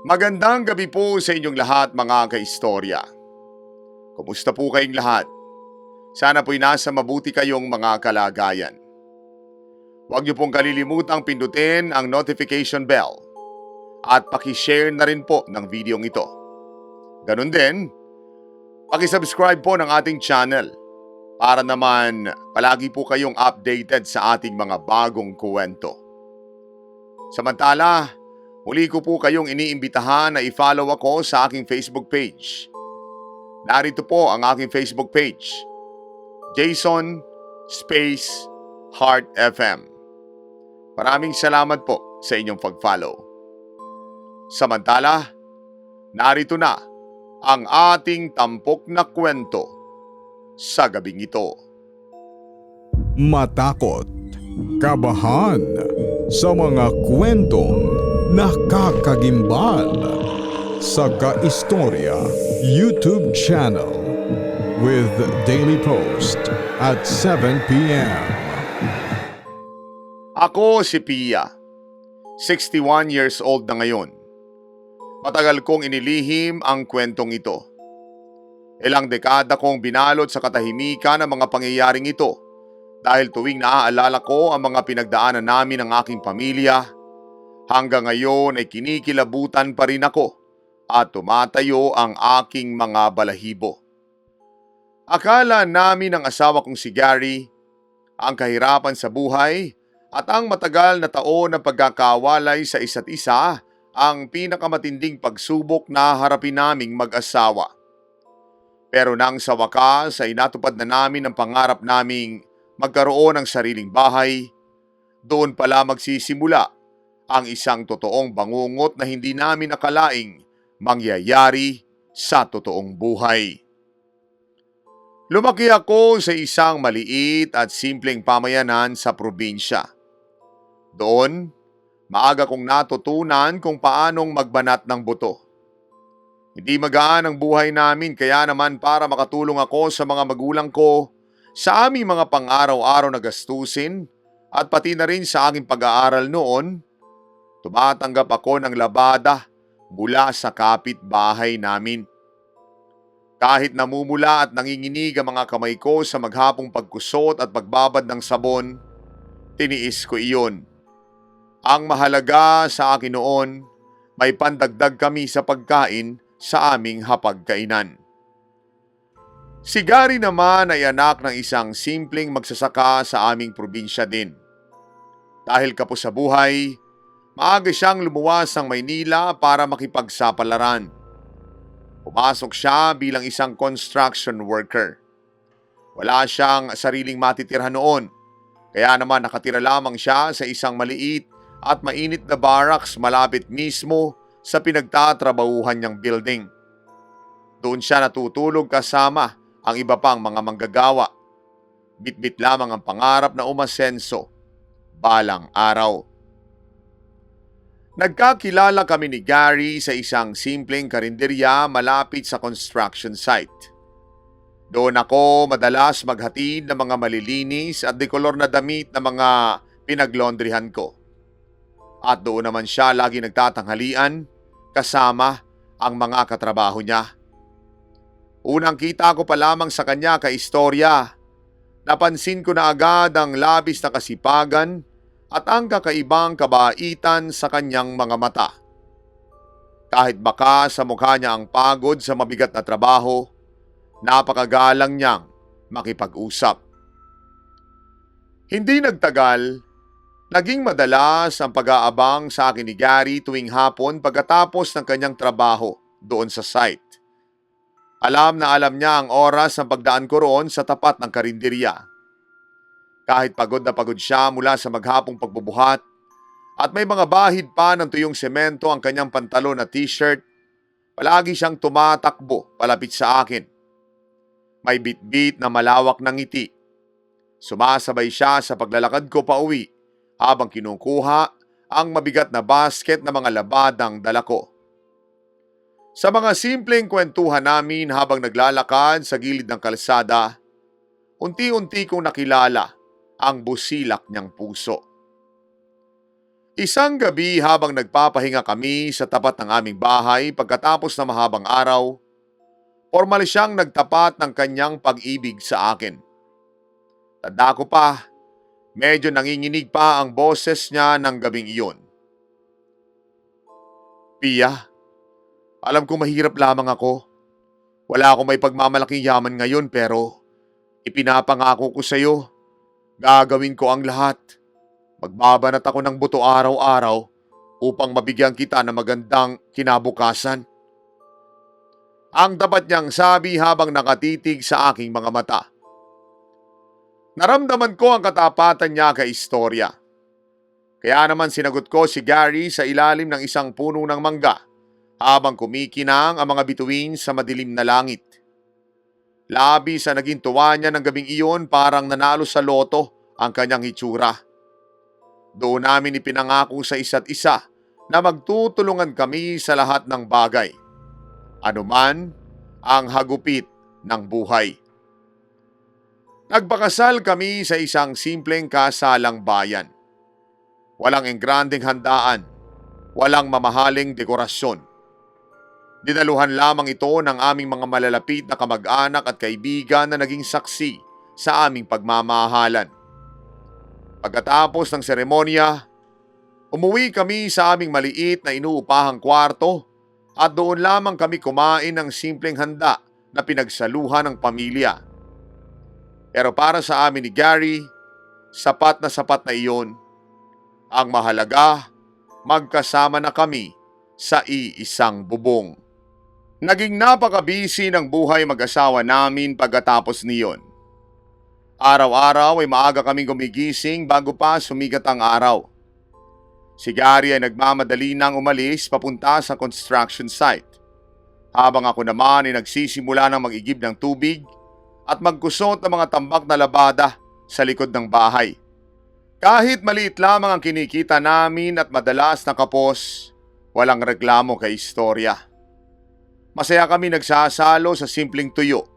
Magandang gabi po sa inyong lahat mga kaistorya. Kumusta po kayong lahat? Sana po'y nasa mabuti kayong mga kalagayan. Huwag niyo pong kalilimutang pindutin ang notification bell at pakishare na rin po ng videong ito. Ganun din, pakisubscribe po ng ating channel para naman palagi po kayong updated sa ating mga bagong kwento. Samantala, muli ko po kayong iniimbitahan na i-follow ako sa aking Facebook page. Narito po ang aking Facebook page, Jason Space Heart FM. Maraming salamat po sa inyong pag-follow. Samantala, narito na ang ating tampok na kwento sa gabing ito. Matakot, kabahan sa mga kwentong nakakagimbal sa Kaistorya YouTube channel with daily post at 7 p.m. Ako si Pia, 61 years old na ngayon. Matagal kong inilihim ang kwentong ito. Ilang dekada kong binalot sa katahimikan ng mga pangyayaring ito dahil tuwing naaalala ko ang mga pinagdaanan namin ng aking pamilya, hanggang ngayon ay kinikilabutan pa rin ako at tumatayo ang aking mga balahibo. Akala namin ng asawa kong si Gary, ang kahirapan sa buhay at ang matagal na taon na pagkakawalay sa isa't isa ang pinakamatinding pagsubok na harapin naming mag-asawa. Pero nang sa wakas ay natupad na namin ang pangarap naming magkaroon ng sariling bahay, doon pala magsisimula ang isang totoong bangungot na hindi namin akalaing mangyayari sa totoong buhay. Lumaki ako sa isang maliit at simpleng pamayanan sa probinsya. Doon, maaga kong natutunan kung paanong magbanat ng buto. Hindi magaan ang buhay namin kaya naman para makatulong ako sa mga magulang ko sa aming mga pang-araw-araw na gastusin at pati na rin sa aking pag-aaral noon, tumatanggap ako ng labada mula sa kapitbahay namin. Kahit namumula at nanginginig ang mga kamay ko sa maghapong pagkusot at pagbabad ng sabon, tiniis ko iyon. Ang mahalaga sa akin noon, may pandagdag kami sa pagkain sa aming hapagkainan. Si Gary naman ay anak ng isang simpleng magsasaka sa aming probinsya din. Dahil kapos sa buhay, maaga siyang lumuwas ng Maynila para makipagsapalaran. Pumasok siya bilang isang construction worker. Wala siyang sariling matitirhan noon, kaya naman nakatira lamang siya sa isang maliit at mainit na barracks malapit mismo sa pinagtatrabahuhan niyang building. Doon siya natutulog kasama ang iba pang mga manggagawa. Bitbit lamang ang pangarap na umasenso balang araw. Nagkakilala kami ni Gary sa isang simpleng karinderya malapit sa construction site. Doon ako madalas maghatid ng mga malilinis at dekolor na damit na mga pinaglondrihan ko. At doon naman siya lagi nagtatanghalian kasama ang mga katrabaho niya. Unang kita ko pa lamang sa kanya kaistorya, napansin ko na agad ang labis na kasipagan at ang kakaibang kabaitan sa kanyang mga mata. Kahit baka sa mukha niya ang pagod sa mabigat na trabaho, napakagalang niyang makipag-usap. Hindi nagtagal, naging madalas ang pag-aabang sa akin ni Gary tuwing hapon pagkatapos ng kanyang trabaho doon sa site. Alam na alam niya ang oras ng pagdaan ko roon sa tapat ng karinderya. Kahit pagod na pagod siya mula sa maghapong pagbubuhat at may mga bahid pa ng tuyong semento ang kanyang pantalon at t-shirt, palagi siyang tumatakbo palapit sa akin. May bitbit na malawak na ngiti. Sumasabay siya sa paglalakad ko pauwi habang kinukuha ang mabigat na basket na mga labadang dala ko. Sa mga simpleng kwentuhan namin habang naglalakad sa gilid ng kalsada, unti-unti kong nakilala ang busilak niyang puso. Isang gabi habang nagpapahinga kami sa tapat ng aming bahay pagkatapos ng mahabang araw, formal siyang nagtapat ng kanyang pag-ibig sa akin. Tanda ko pa, medyo nanginginig pa ang boses niya ng gabing iyon. Pia, alam ko mahirap lamang ako. Wala akong may pagmamalaking yaman ngayon pero ipinapangako ko sa iyo, gagawin ko ang lahat. Magbabanat ako ng buto araw-araw upang mabigyan kita ng magandang kinabukasan. Ang tapat niyang sabi habang nakatitig sa aking mga mata. Naramdaman ko ang katapatan niya kay istorya. Kaya naman sinagot ko si Gary sa ilalim ng isang puno ng mangga habang kumikinang ang mga bituin sa madilim na langit. Labi sa naging tuwa niya ng gabing iyon parang nanalo sa loto ang kanyang hitsura. Doon namin ipinangako sa isa't isa na magtutulungan kami sa lahat ng bagay. Anuman ang hagupit ng buhay. Nagpakasal kami sa isang simpleng kasalang bayan. Walang engrandeng handaan, walang mamahaling dekorasyon. Dinaluhan lamang ito ng aming mga malalapit na kamag-anak at kaibigan na naging saksi sa aming pagmamahalan. Pagkatapos ng seremonya, umuwi kami sa aming maliit na inuupahang kwarto at doon lamang kami kumain ng simpleng handa na pinagsaluhan ng pamilya. Pero para sa amin ni Gary, sapat na iyon. Ang mahalaga, magkasama na kami sa iisang bubong. Naging napaka-busy ng buhay mag-asawa namin pagkatapos niyon. Araw-araw ay maaga kaming gumigising bago pa sumigat ang araw. Si Gary ay nagmamadali nang umalis papunta sa construction site. Habang ako naman ay nagsisimula ng mag-igib ng tubig at magkusot ng mga tambak na labada sa likod ng bahay. Kahit maliit lamang ang kinikita namin at madalas nakapos, walang reklamo kay istorya. Masaya kami nagsasalo sa simpleng tuyo,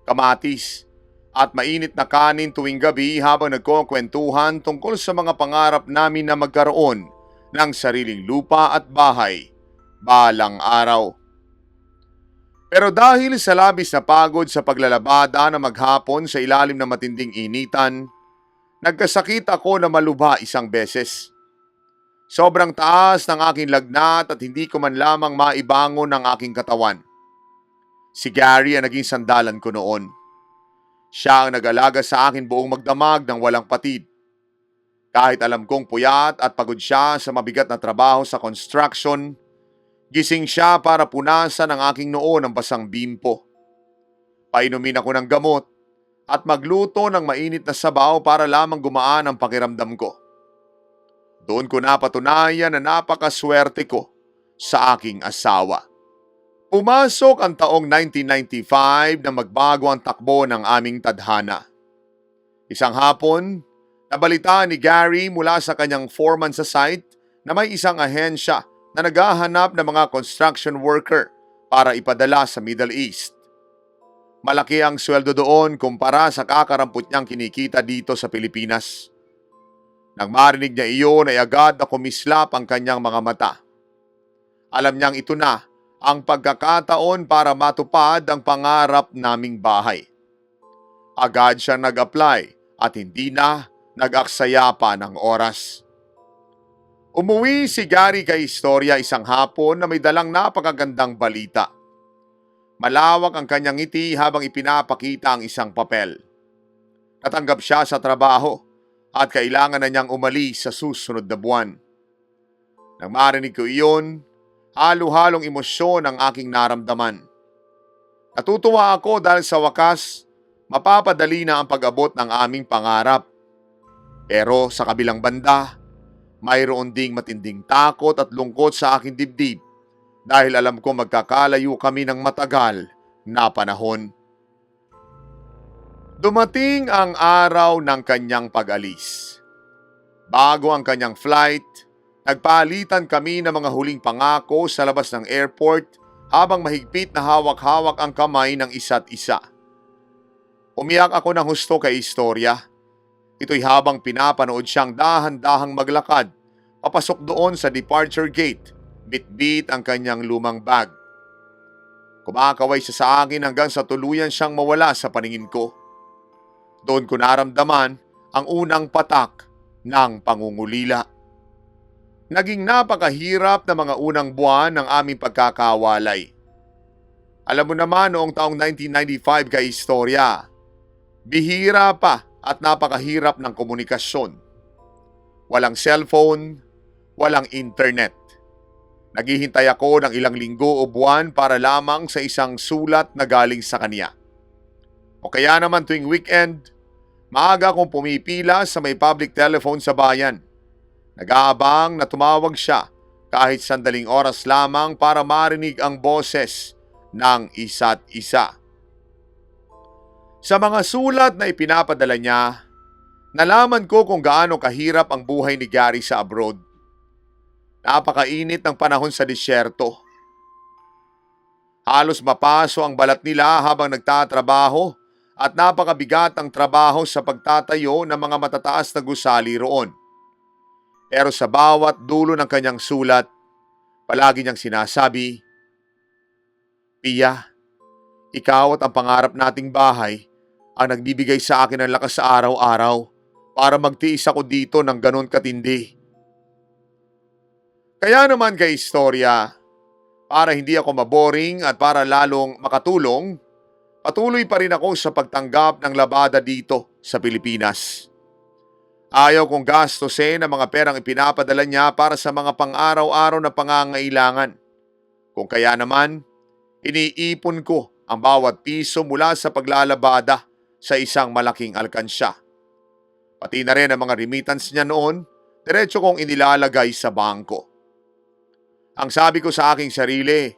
kamatis, at mainit na kanin tuwing gabi habang nagkukwentuhan tungkol sa mga pangarap namin na magkaroon ng sariling lupa at bahay balang araw. Pero dahil sa labis na pagod sa paglalabada na maghapon sa ilalim ng matinding initan, nagkasakit ako na malubha isang beses. Sobrang taas ng aking lagnat at hindi ko man lamang maibangon ang aking katawan. Si Gary ang naging sandalan ko noon. Siya ang nag-alaga sa akin buong magdamag ng walang patid. Kahit alam kong puyat at pagod siya sa mabigat na trabaho sa construction, gising siya para punasan ang aking noo ng basang bimpo. Painumin ako ng gamot at magluto ng mainit na sabaw para lamang gumaan ang pakiramdam ko. Doon ko napatunayan na napakaswerte ko sa aking asawa. Pumasok ang taong 1995 na magbago ang takbo ng aming tadhana. Isang hapon, nabalitaan ni Gary mula sa kanyang foreman sa site na may isang ahensya na naghahanap ng mga construction worker para ipadala sa Middle East. Malaki ang sweldo doon kumpara sa kakarampot niyang kinikita dito sa Pilipinas. Nang marinig niya iyon ay agad na kumislap ang kanyang mga mata. Alam niyang ito na ang pagkakataon para matupad ang pangarap naming bahay. Agad siya nag-apply at hindi na nag-aksaya pa ng oras. Umuwi si Gary kay istorya isang hapon na may dalang napakagandang balita. Malawak ang kanyang ngiti habang ipinapakita ang isang papel. Natanggap siya sa trabaho at kailangan na niyang umalis sa susunod na buwan. Nang marinig ko iyon, halo-halong emosyon ang aking naramdaman. Natutuwa ako dahil sa wakas, mapapadali na ang pag-abot ng aming pangarap. Pero sa kabilang banda, mayroon ding matinding takot at lungkot sa aking dibdib dahil alam ko magkakalayo kami ng matagal na panahon. Dumating ang araw ng kanyang pag-alis. Bago ang kanyang flight, nagpalitan kami ng mga huling pangako sa labas ng airport habang mahigpit na hawak-hawak ang kamay ng isa't isa. Umiyak ako ng husto kay istorya. Ito'y habang pinapanood siyang dahan-dahang maglakad papasok doon sa departure gate, bitbit ang kanyang lumang bag. Kumakaway siya sa akin hanggang sa tuluyan siyang mawala sa paningin ko. Doon ko naramdaman ang unang patak ng pangungulila. Naging napakahirap na mga unang buwan ng aming pagkakawalay. Alam mo naman noong taong 1995 kay istorya, bihira pa at napakahirap ng komunikasyon. Walang cellphone, walang internet. Naghihintay ako ng ilang linggo o buwan para lamang sa isang sulat na galing sa kanya. O kaya naman tuwing weekend, maaga akong pumipila sa may public telephone sa bayan. Nag-aabang na tumawag siya kahit sandaling oras lamang para marinig ang boses ng isa't isa. Sa mga sulat na ipinapadala niya, nalaman ko kung gaano kahirap ang buhay ni Gary sa abroad. Napakainit ng panahon sa disyerto. Halos mapaso ang balat nila habang nagtatrabaho at napakabigat ang trabaho sa pagtatayo ng mga matataas na gusali roon. Pero sa bawat dulo ng kanyang sulat, palagi niyang sinasabi, "Pia, ikaw at ang pangarap nating bahay ang nagbibigay sa akin ng lakas sa araw-araw para magtiis ako dito ng ganon katindi." Kaya naman kay istorya, para hindi ako maboring at para lalong makatulong, patuloy pa rin ako sa pagtanggap ng labada dito sa Pilipinas. Ayaw kong gastusin ang mga perang ipinapadala niya para sa mga pang-araw-araw na pangangailangan. Kung kaya naman, iniipon ko ang bawat piso mula sa paglalabada sa isang malaking alkansya. Pati na rin ang mga remittance niya noon, diretso kong inilalagay sa bangko. Ang sabi ko sa aking sarili,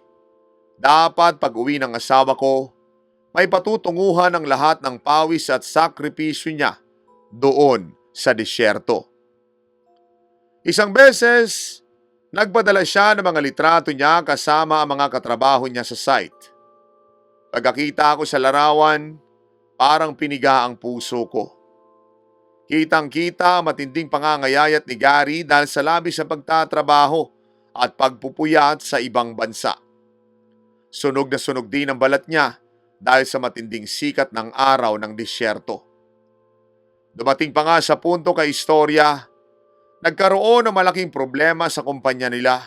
dapat pag-uwi ng asawa ko, may patutunguhan ang lahat ng pawis at sakripisyo niya doon sa disyerto. Isang beses, nagpadala siya ng mga litrato niya kasama ang mga katrabaho niya sa site. Pagkakita ko sa larawan, parang piniga ang puso ko. Kitang-kita matinding pangangayayat ni Gary dahil sa labis sa pagtatrabaho at pagpupuyat sa ibang bansa. Sunog na sunog din ang balat niya dahil sa matinding sikat ng araw ng disyerto. Dumating pa nga sa punto kay istorya, nagkaroon ng malaking problema sa kumpanya nila.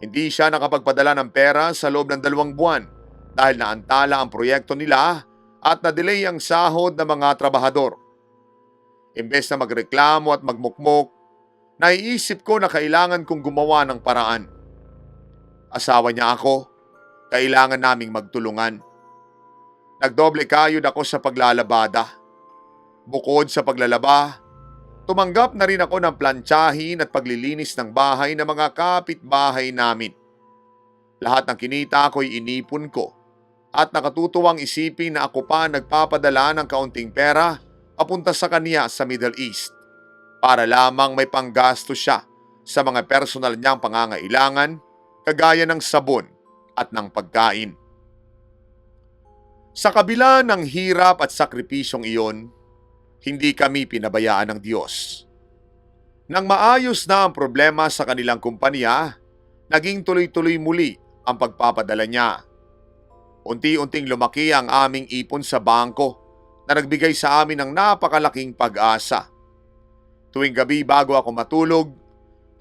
Hindi siya nakapagpadala ng pera sa loob ng 2 buwan dahil naantala ang proyekto nila at na-delay ang sahod ng mga trabahador. Imbes na magreklamo at magmukmok, naiisip ko na kailangan kong gumawa ng paraan. Asawa niya ako, kailangan naming magtulungan. Nagdoble kayod ako sa paglalabada. Bukod sa paglalaba, tumanggap na rin ako ng plantsahin at paglilinis ng bahay ng mga kapitbahay namin. Lahat ng kinita ko'y inipon ko at nakatutuwang isipin na ako pa nagpapadala ng kaunting pera papunta sa kanya sa Middle East para lamang may panggasto siya sa mga personal niyang pangangailangan kagaya ng sabon at ng pagkain. Sa kabila ng hirap at sakripisyong iyon, hindi kami pinabayaan ng Diyos. Nang maayos na ang problema sa kanilang kumpanya, naging tuloy-tuloy muli ang pagpapadala niya. Unti-unting lumaki ang aming ipon sa bangko na nagbigay sa amin ng napakalaking pag-asa. Tuwing gabi bago ako matulog,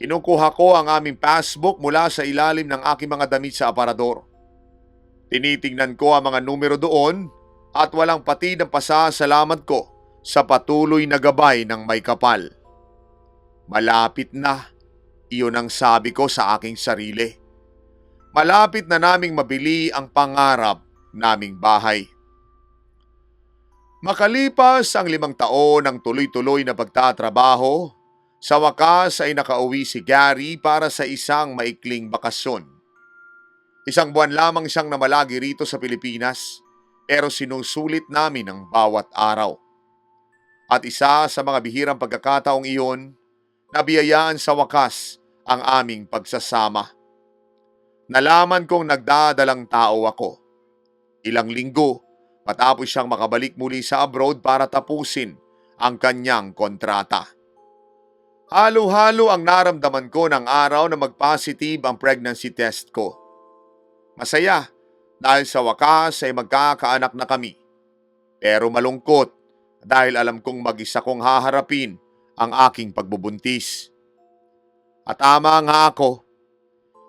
kinukuha ko ang aming passbook mula sa ilalim ng aking mga damit sa aparador. Tinitingnan ko ang mga numero doon at walang patid ang pasasalamat ko sa patuloy na gabay ng may kapal. Malapit na, iyon ang sabi ko sa aking sarili. Malapit na naming mabili ang pangarap naming bahay. Makalipas ang 5 taon ng tuloy-tuloy na pagtatrabaho, sa wakas ay nakauwi si Gary para sa isang maikling bakasyon. 1 buwan lamang siyang namalagi rito sa Pilipinas, pero sinusulit namin ang bawat araw. At isa sa mga bihirang pagkakataong iyon, nabiyayaan sa wakas ang aming pagsasama. Nalaman kong nagdadalang tao ako. Ilang linggo matapos siyang makabalik muli sa abroad para tapusin ang kanyang kontrata. Halo-halo ang naramdaman ko ng araw na mag-positive ang pregnancy test ko. Masaya dahil sa wakas ay magkakaanak na kami. Pero malungkot dahil alam kong mag-isa kong haharapin ang aking pagbubuntis. At tama nga ako.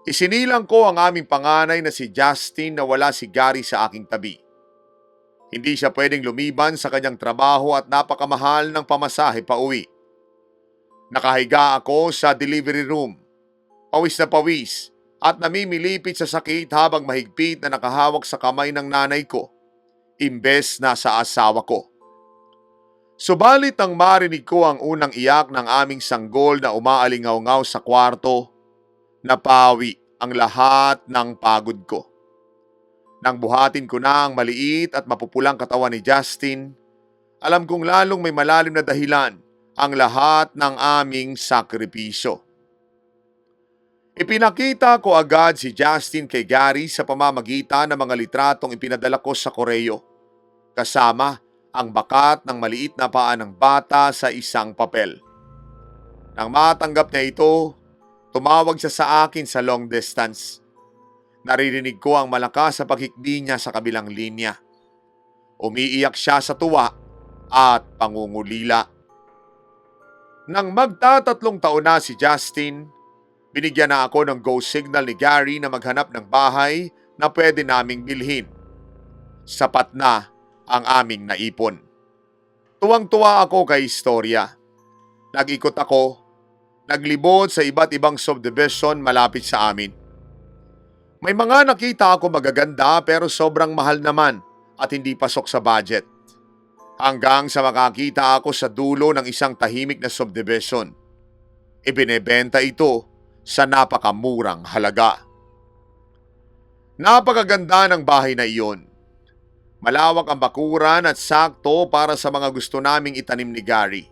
Isinilang ko ang aming panganay na si Justin na wala si Gary sa aking tabi. Hindi siya pwedeng lumiban sa kanyang trabaho at napakamahal ng pamasahe pa uwi. Nakahiga ako sa delivery room, pawis na pawis at namimilipit sa sakit habang mahigpit na nakahawak sa kamay ng nanay ko, imbes na sa asawa ko. Subalit nang marinig ko ang unang iyak ng aming sanggol na umaalingaw-ngaw sa kwarto, napawi ang lahat ng pagod ko. Nang buhatin ko na ang maliit at mapupulang katawan ni Justin, alam kong lalong may malalim na dahilan ang lahat ng aming sakripisyo. Ipinakita ko agad si Justin kay Gary sa pamamagitan ng mga litratong ipinadala ko sa koreo, kasama ang bakat ng maliit na paa ng bata sa isang papel. Nang matanggap niya ito, tumawag siya sa akin sa long distance. Naririnig ko ang malakas sa paghikbi niya sa kabilang linya. Umiiyak siya sa tuwa at pangungulila. Nang magtatatlong taon na si Justin, binigyan na ako ng go signal ni Gary na maghanap ng bahay na pwede naming bilhin. Sapat na ang aming naipon. Tuwang-tuwa ako kay istorya. Nag-ikot ako, naglibot sa iba't ibang subdivision malapit sa amin. May mga nakita ako magaganda pero sobrang mahal naman at hindi pasok sa budget. Hanggang sa makakita ako sa dulo ng isang tahimik na subdivision. Ibinebenta ito sa napakamurang halaga. Napakaganda ng bahay na iyon. Malawak ang bakuran at sakto para sa mga gusto naming itanim ni Gary.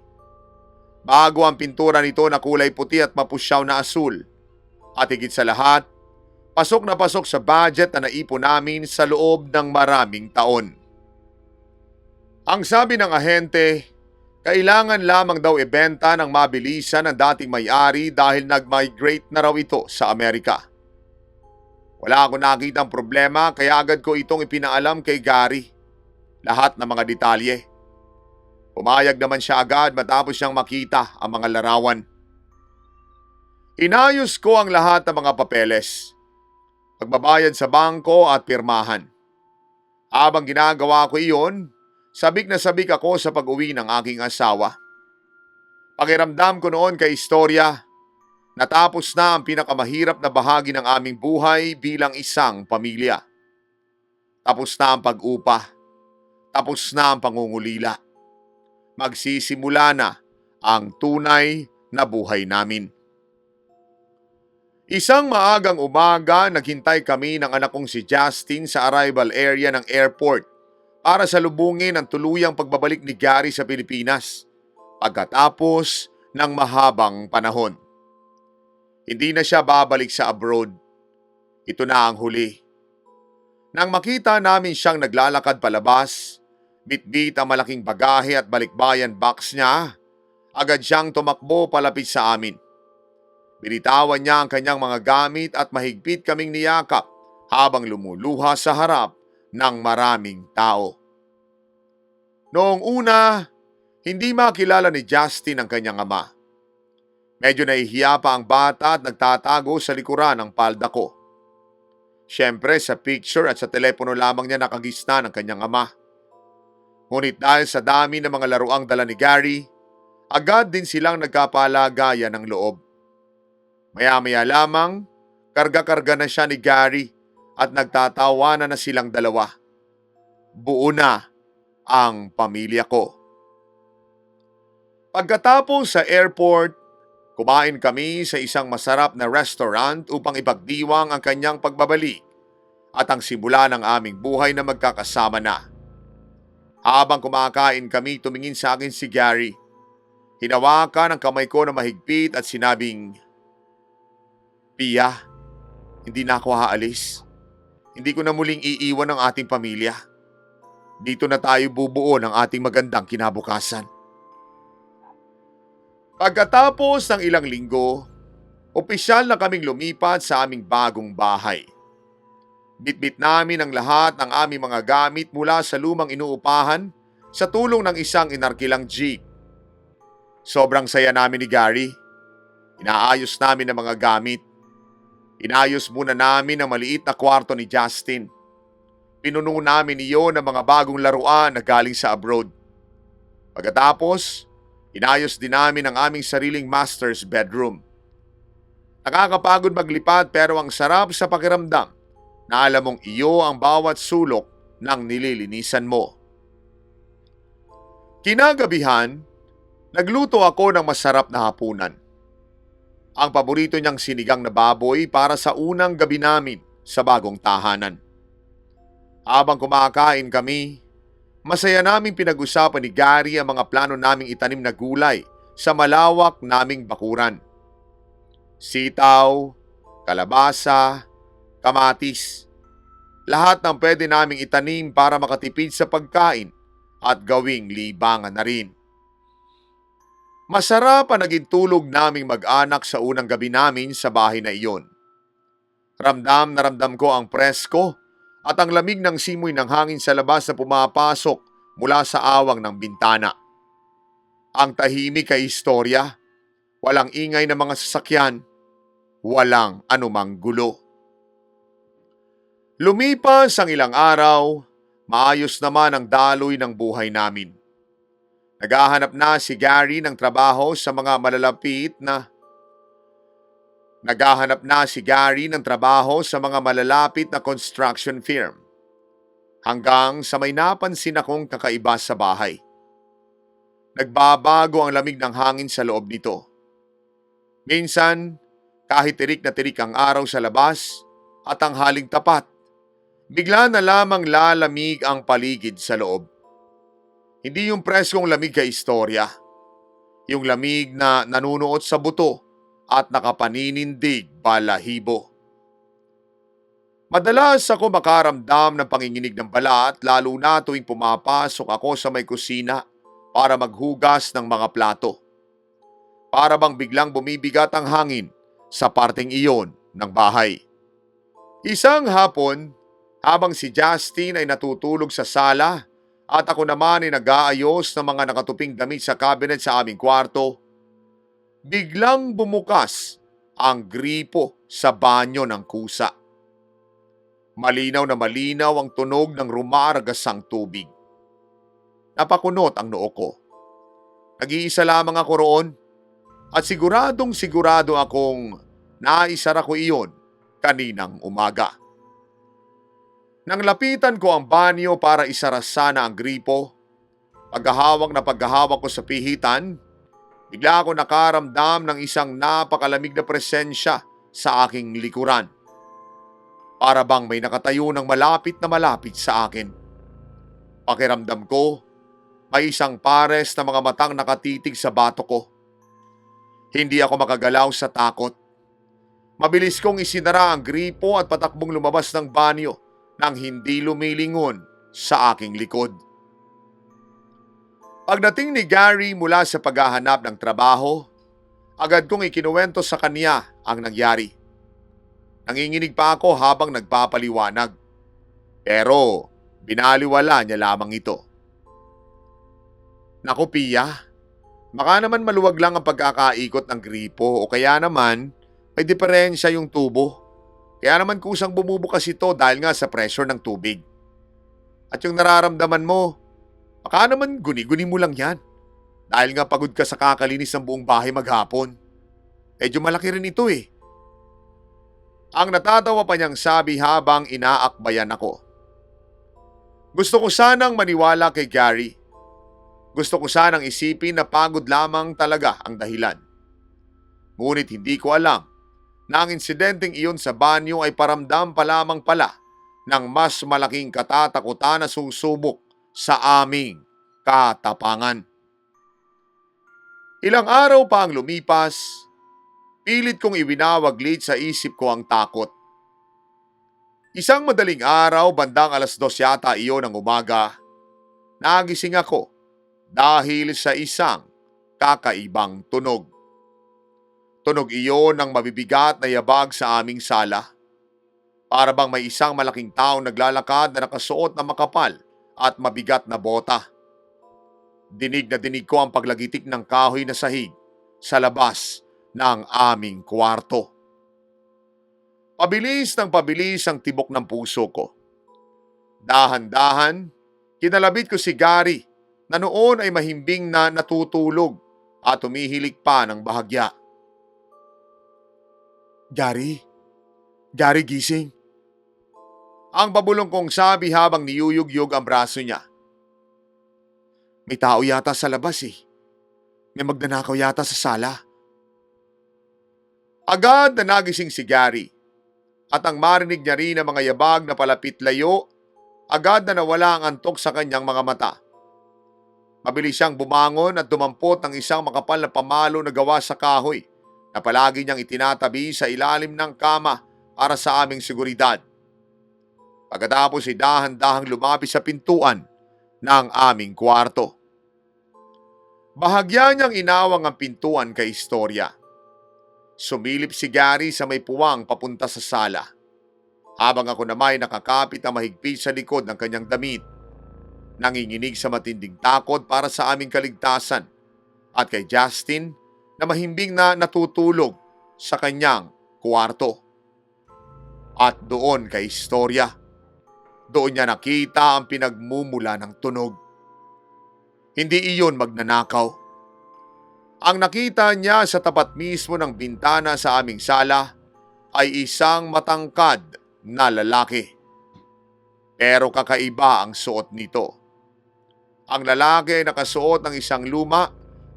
Bago ang pintura nito na kulay puti at mapusyaw na asul. At higit sa lahat, pasok na pasok sa budget na naipon namin sa loob ng maraming taon. Ang sabi ng ahente, kailangan lamang daw ibenta ng mabilisan ng dating may-ari dahil nag-migrate na raw ito sa Amerika. Wala akong nakitang problema kaya agad ko itong ipinaalam kay Gary. Lahat ng mga detalye. Pumayag naman siya agad matapos siyang makita ang mga larawan. Inayos ko ang lahat ng mga papeles. Pagbabayad sa bangko at pirmahan. Habang ginagawa ko iyon, sabik na sabik ako sa pag-uwi ng aking asawa. Pakiramdam ko noon kay istorya, natapos na ang pinakamahirap na bahagi ng aming buhay bilang isang pamilya. Tapos na ang pag-upa. Tapos na ang pangungulila. Magsisimula na ang tunay na buhay namin. Isang maagang umaga, naghintay kami ng anak kong si Justin sa arrival area ng airport para salubungin ang tuluyang pagbabalik ni Gary sa Pilipinas pagkatapos ng mahabang panahon. Hindi na siya babalik sa abroad. Ito na ang huli. Nang makita namin siyang naglalakad palabas, bitbit ang malaking bagahe at balikbayan box niya, agad siyang tumakbo palapit sa amin. Binitawan niya ang kanyang mga gamit at mahigpit kaming niyakap habang lumuluha sa harap ng maraming tao. Noong una, hindi makilala ni Justin ang kanyang ama. Medyo nahihiya pa ang bata at nagtatago sa likuran ng palda ko. Siyempre sa picture at sa telepono lamang niya nakagisna ng kanyang ama. Ngunit dahil sa dami ng mga laruang dala ni Gary, agad din silang nagkapalagayan ng loob. Maya-maya lamang, karga-karga na siya ni Gary at nagtatawanan na silang dalawa. Buo na ang pamilya ko. Pagkatapos sa airport, kumain kami sa isang masarap na restaurant upang ipagdiwang ang kanyang pagbabalik at ang simula ng aming buhay na magkakasama na. Habang kumakain kami, tumingin sa akin si Gary. Hinawakan ang kamay ko na mahigpit at sinabing, "Pia, hindi na ako aalis. Hindi ko na muling iiwan ang ating pamilya. Dito na tayo bubuo ng ating magandang kinabukasan." Pagkatapos ng ilang linggo, opisyal na kaming lumipat sa aming bagong bahay. Bitbit namin ang lahat ng aming mga gamit mula sa lumang inuupahan sa tulong ng isang inarkilang jeep. Sobrang saya namin ni Gary. Inaayos namin ang mga gamit. Inayos muna namin ang maliit na kwarto ni Justin. Pinuno namin iyon ng mga bagong laruan na galing sa abroad. Pagkatapos, inayos din namin ang aming sariling master's bedroom. Nakakapagod maglipat pero ang sarap sa pakiramdam na alam mong iyo ang bawat sulok ng nililinisan mo. Kinagabihan, nagluto ako ng masarap na hapunan. Ang paborito niyang sinigang na baboy para sa unang gabi namin sa bagong tahanan. Habang kumakain kami, masaya naming pinag-usapan ni Gary ang mga plano naming itanim na gulay sa malawak naming bakuran. Sitaw, kalabasa, kamatis. Lahat ng pwede naming itanim para makatipid sa pagkain at gawing libangan na rin. Masarap ang naging tulog naming mag-anak sa unang gabi namin sa bahay na iyon. Ramdam na ramdam ko ang presko at ang lamig ng simoy ng hangin sa labas na pumapasok mula sa awang ng bintana. Ang tahimik ay istorya, walang ingay ng mga sasakyan, walang anumang gulo. Lumipas ang ilang araw, maayos naman ang daloy ng buhay namin. Naghahanap na si Gary ng trabaho sa mga malalapit na construction firm. Hanggang sa may napansin akong kakaiba sa bahay. Nagbabago ang lamig ng hangin sa loob nito. Minsan, kahit tirik na tirik ang araw sa labas at ang haling tapat, bigla na lamang lalamig ang paligid sa loob. Hindi yung preskong lamig ka istorya. Yung lamig na nanunuot sa buto at nakapaninindig balahibo. Madalas ako makaramdam ng panginginig ng balat lalo na tuwing pumapasok ako sa may kusina para maghugas ng mga plato. Para bang biglang bumibigat ang hangin sa parteng iyon ng bahay. Isang hapon, habang si Justin ay natutulog sa sala at ako naman ay nag-aayos ng mga nakatuping damit sa cabinet sa aming kwarto, biglang bumukas ang gripo sa banyo ng kusa. Malinaw na malinaw ang tunog ng rumaragasang tubig. Napakunot ang noo ko. Nag-iisa lamang ako roon at sigurado akong naisara ko iyon kaninang umaga. Nang lapitan ko ang banyo para isara sana ang gripo, paghahawak ko sa pihitan, bigla ako nakaramdam ng isang napakalamig na presensya sa aking likuran. Para bang may nakatayo ng malapit sa akin. Pakiramdam ko, may isang pares na mga matang nakatitig sa bato ko. Hindi ako makagalaw sa takot. Mabilis kong isinara ang gripo at patakbong lumabas ng banyo nang hindi lumilingon sa aking likod. Pagdating ni Gary mula sa paghahanap ng trabaho, agad kong ikinuwento sa kanya ang nangyari. Nanginginig pa ako habang nagpapaliwanag. Pero binaliwala niya lamang ito. Naku Pia, baka naman maluwag lang ang pagkakaikot ng gripo o kaya naman may diferensya yung tubo. Kaya naman kusang bumubukas ito dahil nga sa pressure ng tubig. At yung nararamdaman mo, baka naman guni-guni mo lang yan. Dahil nga pagod ka sa kakalinis ng buong bahay maghapon. Medyo malaki rin ito eh. Ang natatawa pa niyang sabi habang inaakbayan ako. Gusto ko sanang maniwala kay Gary. Gusto ko sanang isipin na pagod lamang talaga ang dahilan. Ngunit hindi ko alam na ang insidenteng iyon sa banyo ay paramdam pa lamang pala ng mas malaking katatakutan na susubok sa aming katapangan. Ilang araw pa ang lumipas, pilit kong iwinawaglit sa isip ko ang takot. Isang madaling araw, bandang 2:00 yata iyon ng umaga, nagising ako dahil sa isang kakaibang tunog. Tunog iyon ng mabibigat na yabag sa aming sala. Para bang may isang malaking taong naglalakad na nakasuot na makapal at mabigat na bota. Dinig na dinig ko ang paglagitik ng kahoy na sahig sa labas ng aming kwarto. Pabilis ng pabilis ang tibok ng puso ko. Dahan-dahan, kinalabit ko si Gary na noon ay mahimbing na natutulog at humihilik pa ng bahagya. Gary? Gary, gising. Ang babulong kong sabi habang niyuyug-yug ang braso niya. May tao yata sa labas eh. May magnanakaw yata sa sala. Agad na nagising si Gary at ang marinig niya rin ang mga yabag na palapit layo, agad na nawala ang antok sa kanyang mga mata. Mabilis siyang bumangon at dumampot ng isang makapal na pamalo na gawa sa kahoy na palagi niyang itinatabi sa ilalim ng kama para sa aming seguridad. Pagkatapos ay dahan-dahang lumapit sa pintuan ng aming kwarto. Bahagya niyang inawang ang pintuan kay istorya. Sumilip si Gary sa may puwang papunta sa sala, habang ako naman ay nakakapit na mahigpit sa likod ng kanyang damit. Nanginginig sa matinding takot para sa aming kaligtasan at kay Justin na mahimbing na natutulog sa kanyang kwarto. At doon kay istorya, doon niya nakita ang pinagmumula ng tunog. Hindi iyon magnanakaw. Ang nakita niya sa tapat mismo ng bintana sa aming sala ay isang matangkad na lalaki. Pero kakaiba ang suot nito. Ang lalaki ay nakasuot ng isang luma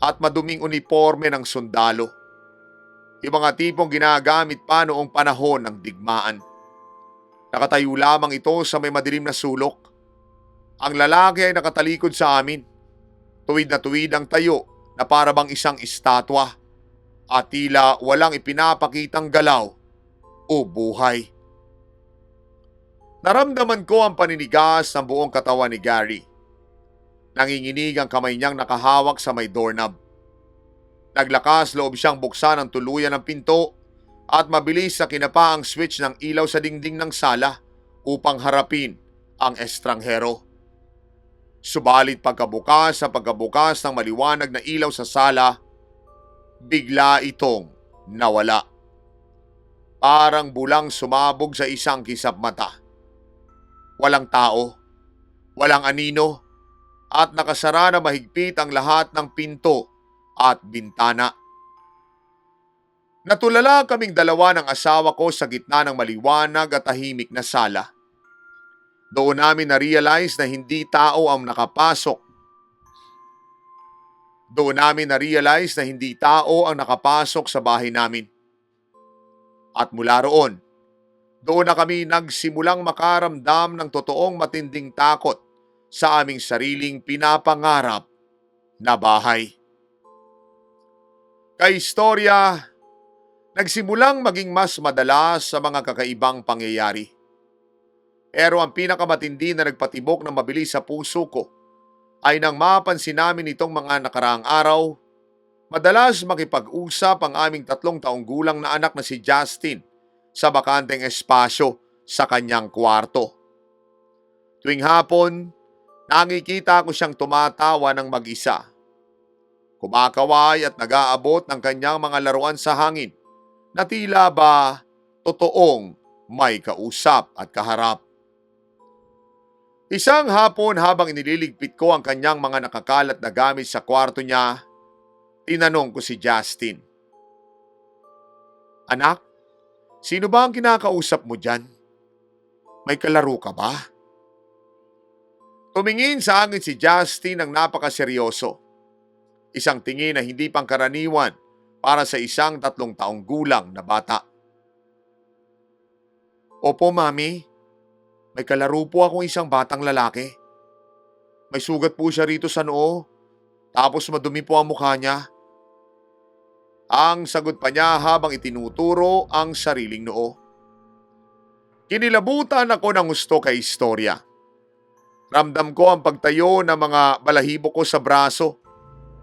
at maduming uniforme ng sundalo. Yung mga tipong ginagamit pa noong panahon ng digmaan. Nakatayo lamang ito sa may madilim na sulok. Ang lalaki ay nakatalikod sa amin. Tuwid na tuwid ang tayo na para bang isang estatwa at tila walang ipinapakitang galaw o buhay. Naramdaman ko ang paninigas ng buong katawan ni Gary. Nanginginig ang kamay niyang nakahawak sa may doorknob. Naglakas loob siyang buksan ang tuluyan ng pinto at mabilis na kinapa ang switch ng ilaw sa dingding ng sala upang harapin ang estranghero. Subalit pagkabukas ng maliwanag na ilaw sa sala, bigla itong nawala. Parang bulang sumabog sa isang kisap mata. Walang tao, walang anino, at nakasara na mahigpit ang lahat ng pinto at bintana. Natulala kaming dalawa ng asawa ko sa gitna ng maliwanag at tahimik na sala. Doon namin na-realize na hindi tao ang nakapasok. Sa bahay namin. At mula roon, doon na kami nagsimulang makaramdam ng totoong matinding takot sa aming sariling pinapangarap na bahay. Kay istorya, nagsimulang maging mas madalas sa mga kakaibang pangyayari. Pero ang pinakamatindi na nagpatibok ng mabilis sa puso ko ay nang mapansin namin itong mga nakaraang araw, madalas makipag-usap ang aming 3 taong gulang na anak na si Justin sa bakanteng espasyo sa kanyang kwarto. Tuwing hapon, nakikita ko siyang tumatawa ng mag-isa. Kumakaway at nag-aabot ng kanyang mga laruan sa hangin na tila ba totoong may kausap at kaharap. Isang hapon habang inililigpit ko ang kanyang mga nakakalat na gamit sa kwarto niya, tinanong ko si Justin. Anak, sino ba ang kinakausap mo dyan? May kalaro ka ba? Tumingin sa akin si Justin ng napakaseryoso. Isang tingin na hindi pangkaraniwan para sa isang 3 taong gulang na bata. Opo, Mami. May kalaro po akong isang batang lalaki. May sugat po siya rito sa noo, tapos madumi po ang mukha niya. Ang sagot pa niya habang itinuturo ang sariling noo. Kinilabutan ako ng gusto kay istorya. Ramdam ko ang pagtayo ng mga balahibo ko sa braso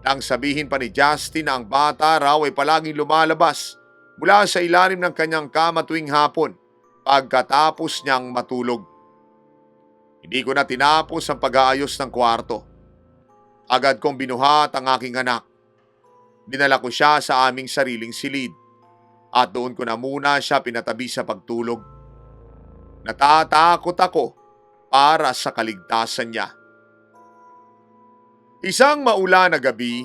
Nang sabihin pa ni Justin na ang bata raw ay palaging lumalabas mula sa ilalim ng kanyang kama tuwing hapon pagkatapos niyang matulog. Hindi ko na tinapos ang pag-aayos ng kwarto. Agad kong binuhat ang aking anak. Dinala ko siya sa aming sariling silid at doon ko na muna siya pinatabi sa pagtulog. Natatakot ako para sa kaligtasan niya. Isang maulan na gabi,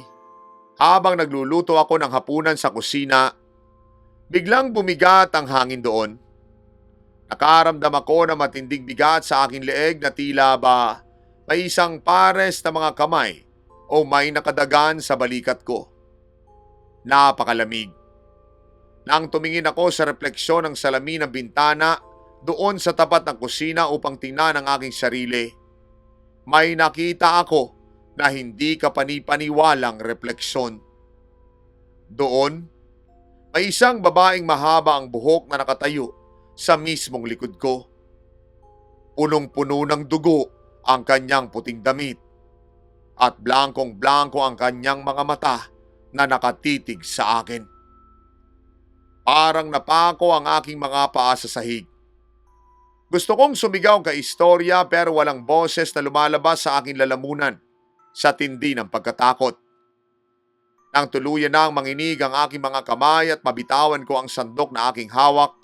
habang nagluluto ako ng hapunan sa kusina, biglang bumigat ang hangin doon. Nakaramdam ako ng matinding bigat sa aking leeg na tila ba may isang pares na mga kamay o may nakadagan sa balikat ko. Napakalamig. Nang tumingin ako sa refleksyon ng salamin ng bintana doon sa tapat ng kusina upang tingnan ang aking sarili, may nakita ako na hindi kapani-paniwalang refleksyon. Doon, may isang babaeng mahaba ang buhok na nakatayo sa mismong likod ko. Punong-puno ng dugo ang kanyang puting damit at blankong-blanko ang kanyang mga mata na nakatitig sa akin. Parang napako ang aking mga paa sa sahig. Gusto kong sumigaw kay istorya pero walang boses na lumalabas sa aking lalamunan sa tindi ng pagkatakot. Nang tuluyan nang manginig ang aking mga kamay at mabitawan ko ang sandok na aking hawak,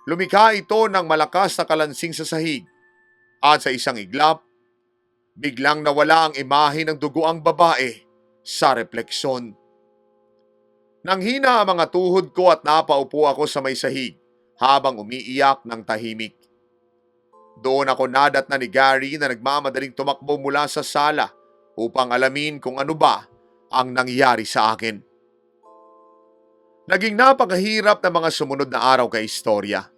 lumikha ito ng malakas na kalansing sa sahig at sa isang iglap, biglang nawala ang imahe ng dugoang babae sa refleksyon. Nanghina ang mga tuhod ko at napaupo ako sa may sahig habang umiiyak ng tahimik. Doon ako nadatnan ni Gary na nagmamadaling tumakbo mula sa sala upang alamin kung ano ba ang nangyari sa akin. Naging napakahirap na mga sumunod na araw kay istorya.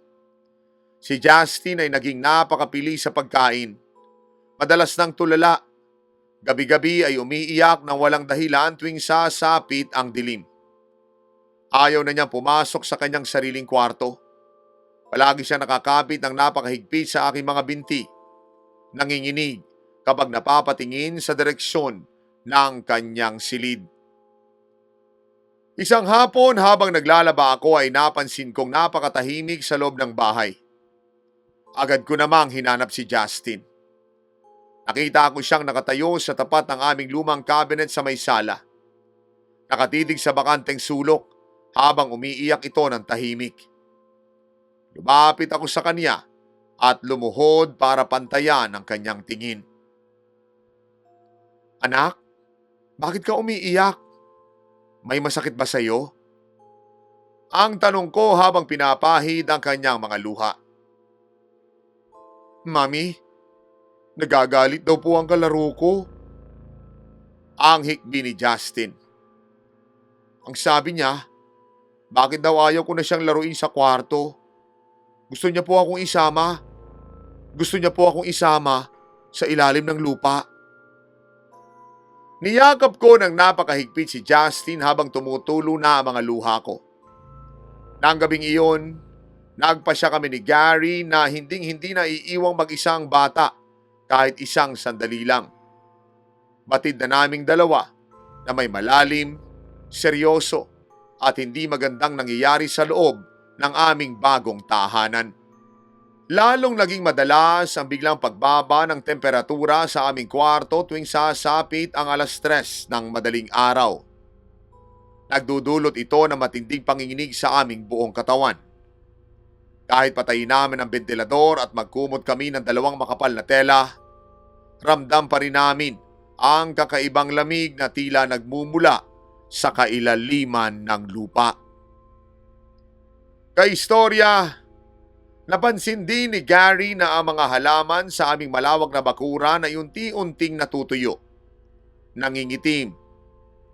Si Justin ay naging napakapili sa pagkain. Madalas nang tulala. Gabi-gabi ay umiiyak ng walang dahilan tuwing sasapit ang dilim. Ayaw na niyang pumasok sa kanyang sariling kwarto. Palagi siya nakakapit ng napakahigpit sa aking mga binti. Nanginginig kapag napapatingin sa direksyon ng kanyang silid. Isang hapon habang naglalaba ako ay napansin kong napakatahimik sa loob ng bahay. Agad ko namang hinanap si Justin. Nakita ko siyang nakatayo sa tapat ng aming lumang cabinet sa may sala. Nakatitig sa bakanteng sulok habang umiiyak ito ng tahimik. Lumapit ako sa kanya at lumuhod para pantayan ang kanyang tingin. Anak, bakit ka umiiyak? May masakit ba sa iyo? Ang tanong ko habang pinapahid ang kanyang mga luha. Mami, nagagalit daw po ang kalaro ko. Ang hikbi ni Justin. Ang sabi niya, bakit daw ayaw ko na siyang laruin sa kwarto? Gusto niya po akong isama. Gusto niya po akong isama sa ilalim ng lupa. Niyakap ko ng napakahigpit si Justin habang tumutulo na ang mga luha ko. Nang gabing iyon, nagpasya kami ni Gary na hinding-hindi na iiwang mag-isang bata kahit isang sandali lang. Batid na naming dalawa na may malalim, seryoso at hindi magandang nangyayari sa loob ng aming bagong tahanan. Lalong naging madalas ang biglang pagbaba ng temperatura sa aming kwarto tuwing sasapit ang 3:00 ng madaling araw. Nagdudulot ito ng matinding panginginig sa aming buong katawan. Kahit patayin namin ang ventilador at magkumot kami ng 2 makapal na tela, ramdam pa rin namin ang kakaibang lamig na tila nagmumula sa kailaliman ng lupa. Kaistorya, napansin din ni Gary na ang mga halaman sa aming malawak na bakuran ay unti-unting natutuyo. Nangingitim.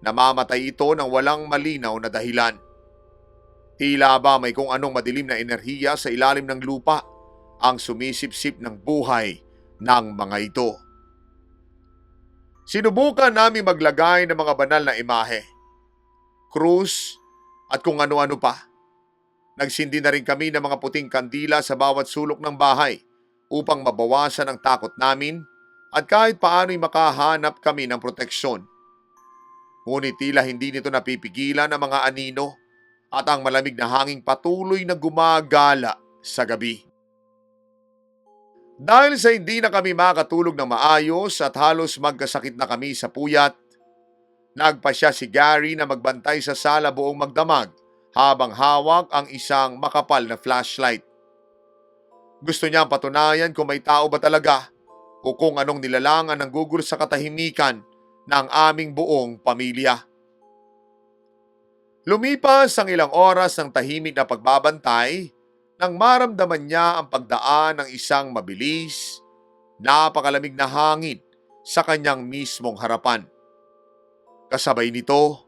Namamatay ito ng walang malinaw na dahilan. Tila ba may kung anong madilim na enerhiya sa ilalim ng lupa ang sumisipsip ng buhay ng mga ito. Sinubukan namin maglagay ng mga banal na imahe, krus at kung ano-ano pa. Nagsindi na rin kami ng mga puting kandila sa bawat sulok ng bahay upang mabawasan ang takot namin at kahit paano'y makahanap kami ng proteksyon. Ngunit tila hindi nito napipigilan ang mga anino at ang malamig na hangin patuloy na gumagala sa gabi. Dahil sa hindi na kami makatulog ng maayos at halos magkasakit na kami sa puyat, nagpasya si Gary na magbantay sa sala buong magdamag habang hawak ang isang makapal na flashlight. Gusto niyang patunayan kung may tao ba talaga o kung anong nilalangan ang gugol sa katahimikan ng aming buong pamilya. Lumipas ang ilang oras ng tahimik na pagbabantay nang maramdaman niya ang pagdaan ng isang mabilis, napakalamig na hangin sa kanyang mismong harapan. Kasabay nito,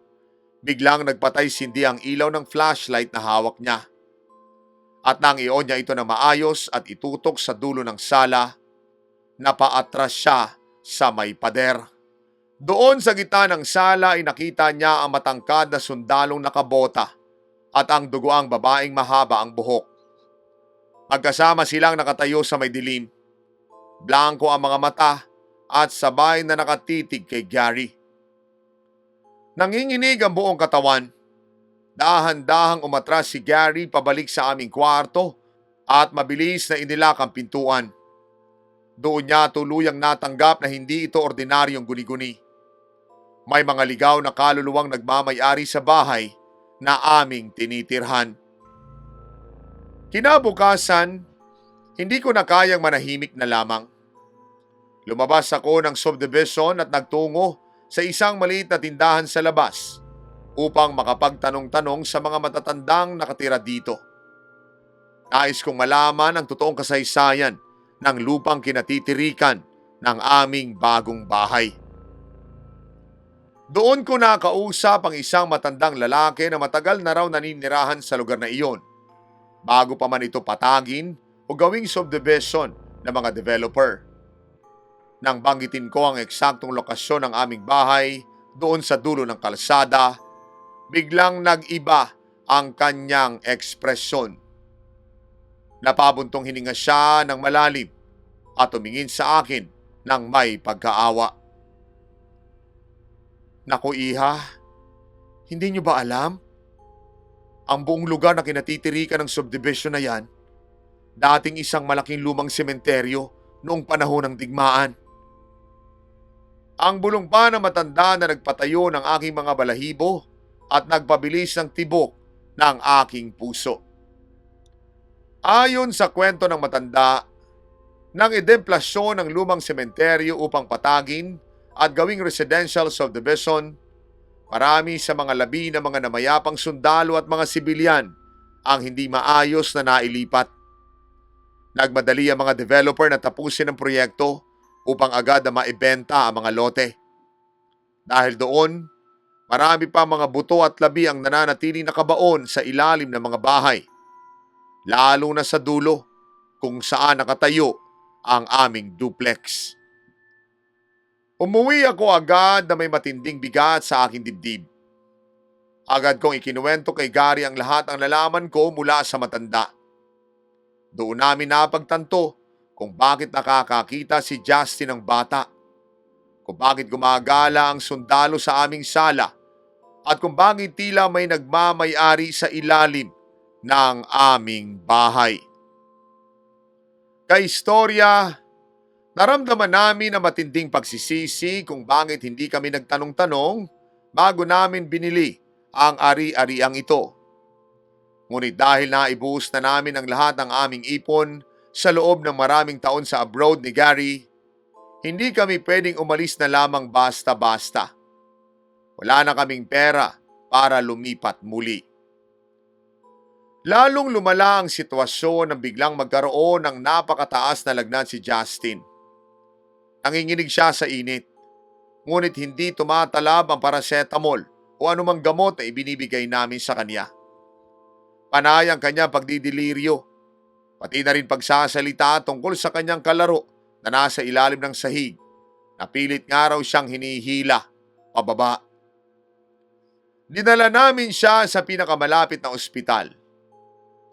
biglang nagpatay-sindi ang ilaw ng flashlight na hawak niya. At nang i-on niya ito na maayos at itutok sa dulo ng sala, napaatras siya sa may pader. Doon sa gitna ng sala ay nakita niya ang matangkad na sundalong nakabota at ang dugoang babaeng mahaba ang buhok. Magkasama silang nakatayo sa may dilim. Blanko ang mga mata at sabay na nakatitig kay Gary. Nanginginig ang buong katawan. Dahan-dahang umatras si Gary pabalik sa aming kwarto at mabilis na inilak ang pintuan. Doon niya tuluyang natanggap na hindi ito ordinaryong guni-guni. May mga ligaw na kaluluwang nagmamay-ari sa bahay na aming tinitirhan. Kinabukasan, hindi ko na kayang manahimik na lamang. Lumabas ako ng subdivision at nagtungo sa isang maliit na tindahan sa labas upang makapagtanong-tanong sa mga matatandang nakatira dito. Nais kong malaman ang totoong kasaysayan ng lupang kinatitirikan ng aming bagong bahay. Doon ko nakausap ang isang matandang lalaki na matagal na raw naninirahan sa lugar na iyon, bago pa man ito patagin o gawing subdivision ng mga developer. Nang banggitin ko ang eksaktong lokasyon ng aming bahay doon sa dulo ng kalsada, biglang nag-iba ang kanyang ekspresyon. Napabuntong hininga siya ng malalim at tumingin sa akin ng may pagkaawa. Naku iha, hindi niyo ba alam? Ang buong lugar na kinatitirikan ng subdivision na yan, dating isang malaking lumang sementeryo noong panahon ng digmaan. Ang bulong pa na matanda na nagpatayo ng aking mga balahibo at nagpabilis ng tibok ng aking puso. Ayon sa kwento ng matanda, nang idemplasyon ng lumang sementeryo upang patagin at gawing residential subdivision, marami sa mga labi ng mga namayapang sundalo at mga sibilyan ang hindi maayos na nailipat. Nagmadali ang mga developer na tapusin ang proyekto upang agad na maibenta ang mga lote. Dahil doon, marami pa mga buto at labi ang nananatiling nakabaon sa ilalim ng mga bahay, lalo na sa dulo kung saan nakatayo ang aming duplex. Umuwi ako agad na may matinding bigat sa aking dibdib. Agad kong ikinuwento kay Gary ang lahat ng nalaman ko mula sa matanda. Doon namin napagtanto kung bakit nakakakita si Justin ng bata, kung bakit gumagala ang sundalo sa aming sala, at kung bakit tila may nagmamay-ari sa ilalim ng aming bahay. Kaistorya, naramdaman namin na matinding pagsisisi kung bakit hindi kami nagtanong-tanong bago namin binili ang ari-ariang ito. Ngunit dahil naibuhos na namin ang lahat ng aming ipon sa loob ng maraming taon sa abroad ni Gary, hindi kami pwedeng umalis na lamang basta-basta. Wala na kaming pera para lumipat muli. Lalong lumala ang sitwasyon nang biglang magkaroon ng napakataas na lagnat si Justin. Nanginginig siya sa init, ngunit hindi tumatalab ang paracetamol o anumang gamot na ibinibigay namin sa kanya. Panay ang kanyang pagdidiliryo, pati na rin pagsasalita tungkol sa kanyang kalaro na nasa ilalim ng sahig, na pilit nga raw siyang hinihila pababa. Dinala namin siya sa pinakamalapit na ospital.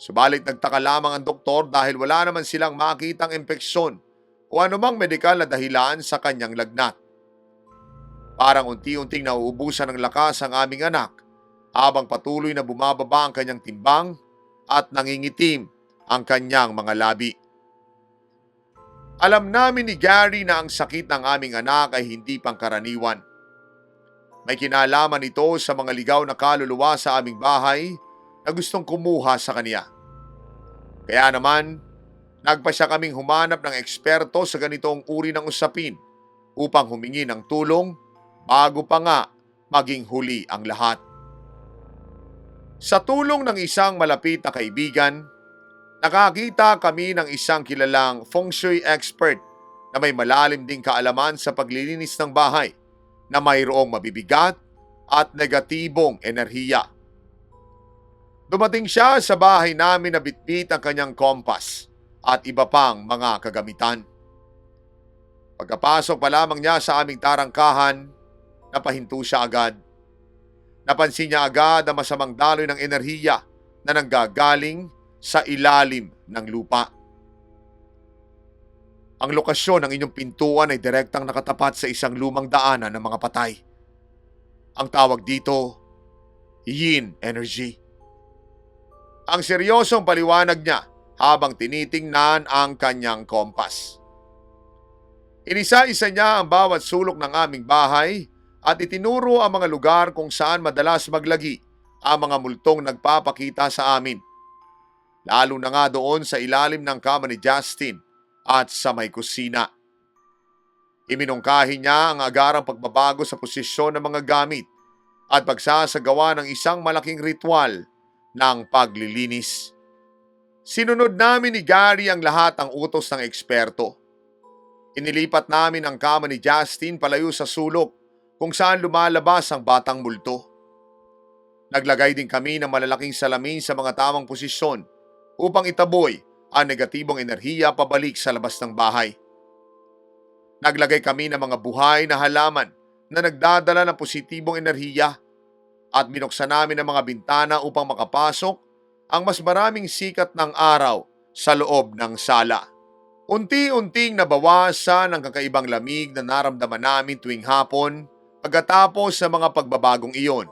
Subalit nagtaka lamang ang doktor dahil wala naman silang makitang impeksyon o anumang medikal na dahilan sa kanyang lagnat. Parang unti-unting nauubusan ng lakas ang aming anak habang patuloy na bumababa ang kanyang timbang at nangingitim ang kanyang mga labi. Alam namin ni Gary na ang sakit ng aming anak ay hindi pangkaraniwan. May kinalaman ito sa mga ligaw na kaluluwa sa aming bahay na gustong kumuha sa kanya. Kaya naman, nagpasya kaming humanap ng eksperto sa ganitong uri ng usapin upang humingi ng tulong bago pa nga maging huli ang lahat. Sa tulong ng isang malapit na kaibigan, nakakita kami ng isang kilalang feng shui expert na may malalim ding kaalaman sa paglilinis ng bahay na mayroong mabibigat at negatibong enerhiya. Dumating siya sa bahay namin na bitbit ang kanyang kompas at iba pang mga kagamitan. Pagkapasok pa lamang niya sa aming tarangkahan, napahinto siya agad. Napansin niya agad ang masamang daloy ng enerhiya na nanggagaling sa ilalim ng lupa. Ang lokasyon ng inyong pintuan ay direktang nakatapat sa isang lumang daanan ng mga patay. Ang tawag dito, yin energy. Ang seryosong paliwanag niya habang tinitingnan ang kanyang kompas. Inisa-isa niya ang bawat sulok ng aming bahay at itinuro ang mga lugar kung saan madalas maglagi ang mga multong nagpapakita sa amin. Lalo na nga doon sa ilalim ng kama ni Justin at sa may kusina. Iminungkahi niya ang agarang pagbabago sa posisyon ng mga gamit at pagsasagawa ng isang malaking ritual ng paglilinis. Sinunod namin ni Gary ang lahat ng utos ng eksperto. Inilipat namin ang kama ni Justin palayo sa sulok kung saan lumalabas ang batang multo. Naglagay din kami ng malalaking salamin sa mga tamang posisyon upang itaboy ang negatibong enerhiya pabalik sa labas ng bahay. Naglagay kami ng mga buhay na halaman na nagdadala ng positibong enerhiya at binuksan namin ang mga bintana upang makapasok ang mas maraming sikat ng araw sa loob ng sala. Unti-unting nabawasan ang kakaibang lamig na naramdaman namin tuwing hapon pagkatapos sa mga pagbabagong iyon.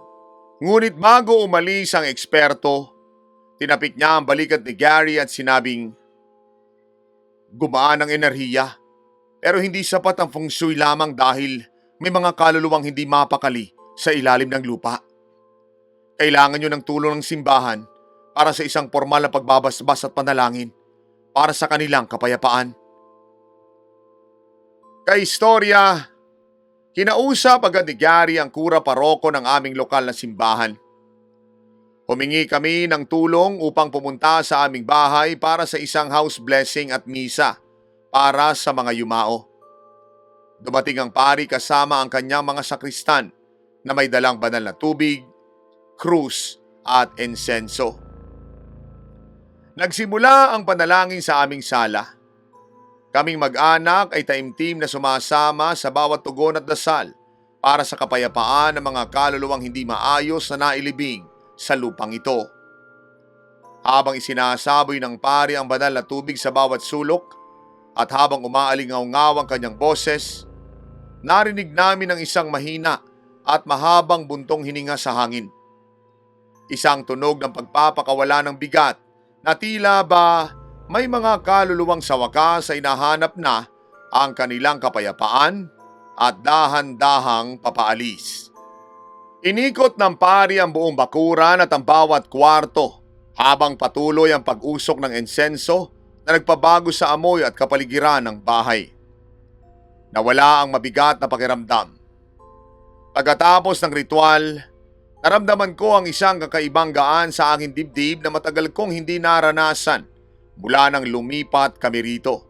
Ngunit bago umalis ang eksperto, tinapik niya ang balikat ni Gary at sinabing, "Gumaan ang enerhiya, pero hindi sapat ang feng shui lamang dahil may mga kaluluwang hindi mapakali sa ilalim ng lupa. Kailangan niyo ng tulong ng simbahan para sa isang formal na pagbabasbas at panalangin para sa kanilang kapayapaan." Kaistorya, kinausap agad ni Gary ang kura paroko ng aming lokal na simbahan. Humingi kami ng tulong upang pumunta sa aming bahay para sa isang house blessing at misa para sa mga yumao. Dumating ang pari kasama ang kanyang mga sakristan na may dalang banal na tubig, krus at insenso. Nagsimula ang panalangin sa aming sala. Kaming mag-anak ay taimtim na sumasama sa bawat tugon at dasal para sa kapayapaan ng mga kaluluwang hindi maayos na nailibing sa lupang ito. Habang isinasaboy ng pari ang banal na tubig sa bawat sulok at habang umaalingaw-ngaw ang kanyang boses, narinig namin ang isang mahina at mahabang buntong hininga sa hangin. Isang tunog ng pagpapakawala ng bigat na tila ba may mga kaluluwang sa wakas ay nahanap na ang kanilang kapayapaan at dahan-dahang papaalis. Inikot ng pari ang buong bakuran at ang bawat kwarto habang patuloy ang pag-usok ng insenso na nagpabago sa amoy at kapaligiran ng bahay. Nawala ang mabigat na pakiramdam. Pagkatapos ng ritual, naramdaman ko ang isang kakaibang gaan sa aking dibdib na matagal kong hindi naranasan mula nang lumipat kami rito.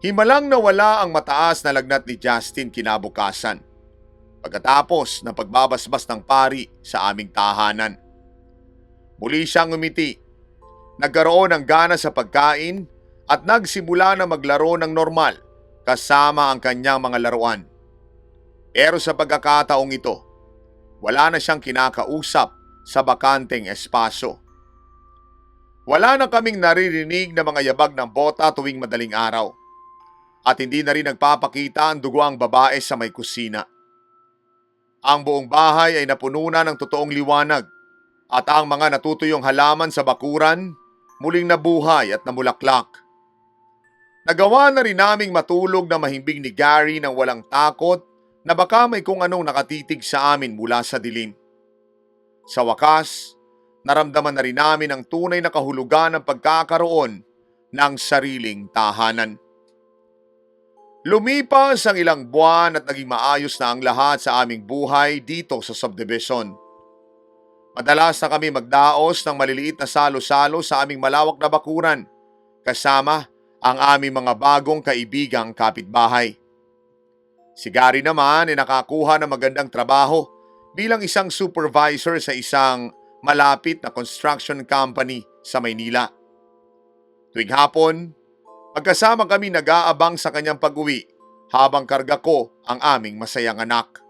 Himalang nawala ang mataas na lagnat ni Justin kinabukasan pagkatapos ng pagbabasbas ng pari sa aming tahanan. Muli siyang ngumiti, nagkaroon ng gana sa pagkain at nagsimula na maglaro ng normal kasama ang kanyang mga laruan. Pero sa pagkakataong ito, wala na siyang kinakausap sa bakanteng espasyo. Wala na kaming naririnig na mga yabag ng bota tuwing madaling araw. At hindi na rin nagpapakita ang dugo ang babae sa may kusina. Ang buong bahay ay napuno na ng totoong liwanag at ang mga natutuyong halaman sa bakuran muling nabuhay at namulaklak. Nagawa na rin naming matulog na mahimbing ni Gary nang walang takot na baka may kung anong nakatitig sa amin mula sa dilim. Sa wakas, naramdaman na rin namin ang tunay na kahulugan ng pagkakaroon ng sariling tahanan. Lumipas ang ilang buwan at naging maayos na ang lahat sa aming buhay dito sa subdivision. Madalas na kami magdaos ng maliliit na salo-salo sa aming malawak na bakuran, kasama ang aming mga bagong kaibigang kapitbahay. Si Gary naman ay nakakuha ng magandang trabaho bilang isang supervisor sa isang malapit na construction company sa Maynila. Tuwing hapon, magkasama kami nag-aabang sa kanyang pag-uwi habang karga ko ang aming masayang anak.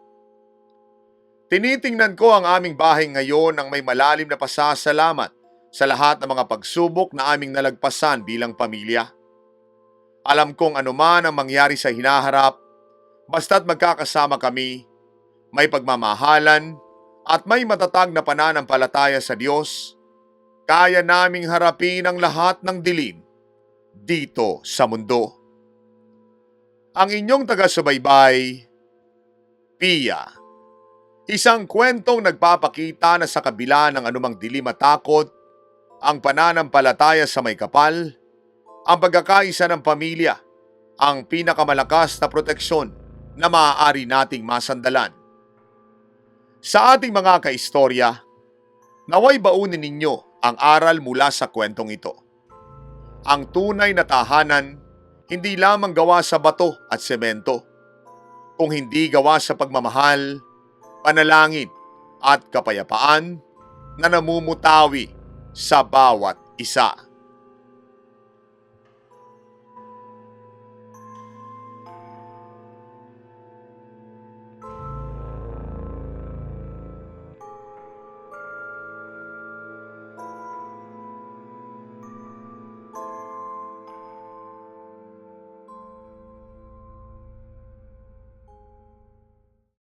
Tinitingnan ko ang aming bahay ngayon ng may malalim na pasasalamat sa lahat ng mga pagsubok na aming nalagpasan bilang pamilya. Alam kong anuman ang mangyari sa hinaharap, basta't magkakasama kami, may pagmamahalan at may matatag na pananampalataya sa Diyos, kaya naming harapin ang lahat ng dilim dito sa mundo. Ang inyong taga-subaybay, Pia. Isang kwentong nagpapakita na sa kabila ng anumang dilim at takot, ang pananampalataya sa may kapal, ang pagkakaisa ng pamilya, ang pinakamalakas na proteksyon na maaari nating masandalan. Sa ating mga kaistorya, naway baunin ninyo ang aral mula sa kwentong ito. Ang tunay na tahanan, hindi lamang gawa sa bato at semento, kung hindi gawa sa pagmamahal, panalangin at kapayapaan na namumutawi sa bawat isa.